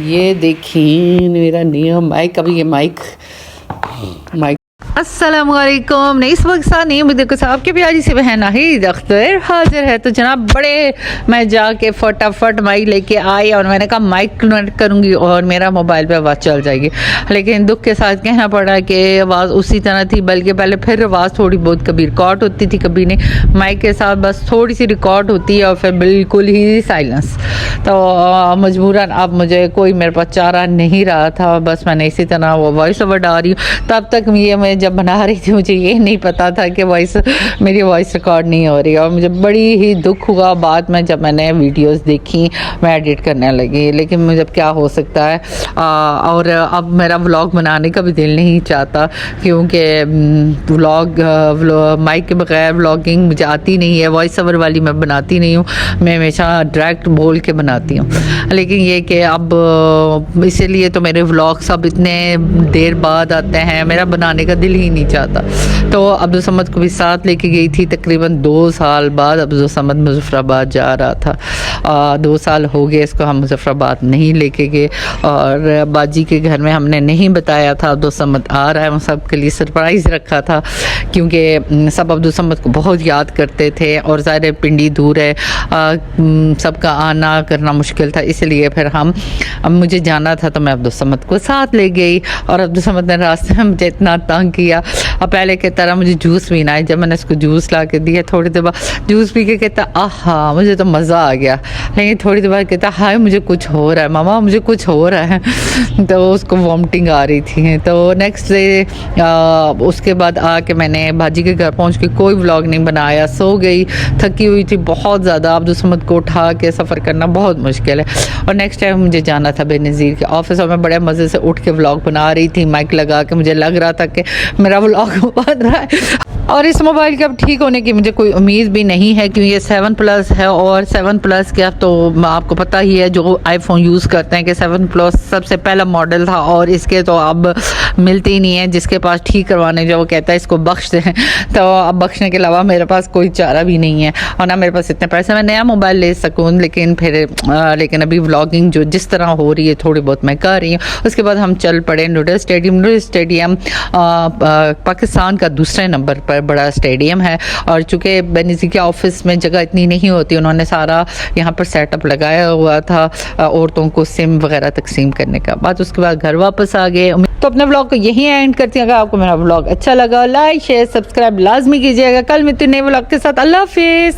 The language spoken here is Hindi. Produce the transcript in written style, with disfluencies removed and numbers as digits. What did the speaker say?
ये देखिए मेरा नया माइक। अभी ये माइक अस्सलामुअलैकुम। इस वक्त साथ नहीं मुझे कुछ आपके प्यारी से बहन नाहिद अख्तर हाजिर है। तो जनाब बड़े मैं जाके फटाफट माइक लेके आई और मैंने कहा माइक कनेक्ट करूँगी और मेरा मोबाइल पे आवाज़ चल जाएगी, लेकिन दुख के साथ कहना पड़ा कि आवाज़ उसी तरह थी, बल्कि पहले फिर आवाज़ थोड़ी बहुत कभी रिकॉर्ड होती थी, कभी नहीं। माइक के साथ बस थोड़ी सी रिकॉर्ड होती है और फिर बिल्कुल ही साइलेंस। तो मजबूरन अब मुझे कोई मेरे पास चारा नहीं रहा था, बस मैंने इसी तरह वो वॉइस ओवर डाल रही हूँ। तब तक मैं जब बना रही थी मुझे ये नहीं पता था कि मेरी वॉइस रिकॉर्ड नहीं हो रही, और मुझे बड़ी ही दुख हुआ बाद में जब मैंने वीडियोस देखी, मैं एडिट करने लगी। लेकिन मुझे अब क्या हो सकता है। और अब मेरा व्लॉग बनाने का भी दिल नहीं चाहता, क्योंकि माइक के बगैर व्लॉगिंग मुझे आती नहीं है। वॉइस ओवर वाली मैं बनाती नहीं हूँ, मैं हमेशा डायरेक्ट बोल के बनाती हूँ। लेकिन ये कि अब इसीलिए तो मेरे व्लॉग्स अब इतने देर बाद आते हैं, मेरा बनाने का दिल ही नहीं चाहता। तो अब्दुल समद को भी साथ लेके गई थी। तकरीबन 2 साल बाद अब्दुल समद मुजफ्फराबाद जा रहा था। 2 साल हो गए इसको हम मुजफ्फराबाद नहीं लेके गए, और बाजी के घर में हमने नहीं बताया था अब्दुल समद आ रहा है। हम सब के लिए सरप्राइज़ रखा था, क्योंकि सब अब्दुल समद को बहुत याद करते थे, और ज़ाहिर पिंडी दूर है, सबका आना करना मुश्किल था। इसलिए फिर अब मुझे जाना था तो मैं अब्दुल समद को साथ ले गई। और अब्दुल समद ने रास्ते में मुझे इतना तंग किया। अब पहले की तरह मुझे जूस पीना है, जब मैंने इसको जूस ला के दिया थोड़ी देर बाद जूस पी के कहता आहा मुझे तो मज़ा आ गया। लेकिन थोड़ी देर बाद कहता हाय मुझे कुछ हो रहा है मामा, मुझे कुछ हो रहा है। तो उसको वॉमिटिंग आ रही थी। तो नेक्स्ट डे उसके बाद आके मैंने भाजी के घर पहुँच के कोई व्लॉग नहीं बनाया, सो गई, थकी हुई थी बहुत ज़्यादा। अब्दुल समद को उठा के सफ़र करना बहुत मुश्किल है। और नेक्स्ट टाइम मुझे जाना था बेनज़ीर के ऑफिस, और मैं बड़े मज़े से उठ के व्लॉग बना रही थी माइक लगा के। मुझे लग रहा था कि मेरा व्लॉग बन रहा है। और इस मोबाइल के अब ठीक होने की मुझे कोई उम्मीद भी नहीं है, क्योंकि ये 7 प्लस है, और 7 प्लस के अब तो आपको पता ही है जो आईफोन यूज़ करते हैं कि 7 प्लस सबसे पहला मॉडल था, और इसके तो अब मिलते ही नहीं है। जिसके पास ठीक करवाने जो वो कहता है इसको बख्श दें, तो अब बख्शने के अलावा मेरे पास कोई चारा भी नहीं है, और ना मेरे पास इतने पैसे मैं नया मोबाइल ले सकूँ। लेकिन अभी व्लॉगिंग जो जिस तरह हो रही है थोड़ी बहुत मैं कर रही हूँ। उसके बाद हम चल पड़े नूडल स्टेडियम पाकिस्तान का दूसरे नंबर पर बड़ा स्टेडियम है, और चूँकि बेनज़ीर के ऑफिस में जगह इतनी नहीं होती, उन्होंने सारा यहाँ पर सेटअप लगाया हुआ था औरतों को सिम वगैरह तकसीम करने का। बाद उसके बाद घर वापस आ गए। तो अपने व्लॉग को यहीं एंड करती हूँ। अगर आपको मेरा व्लॉग अच्छा लगा लाइक शेयर सब्सक्राइब लाजमी कीजिएगा। कल मिलते नए व्लॉग के साथ। अल्लाह हाफिज़।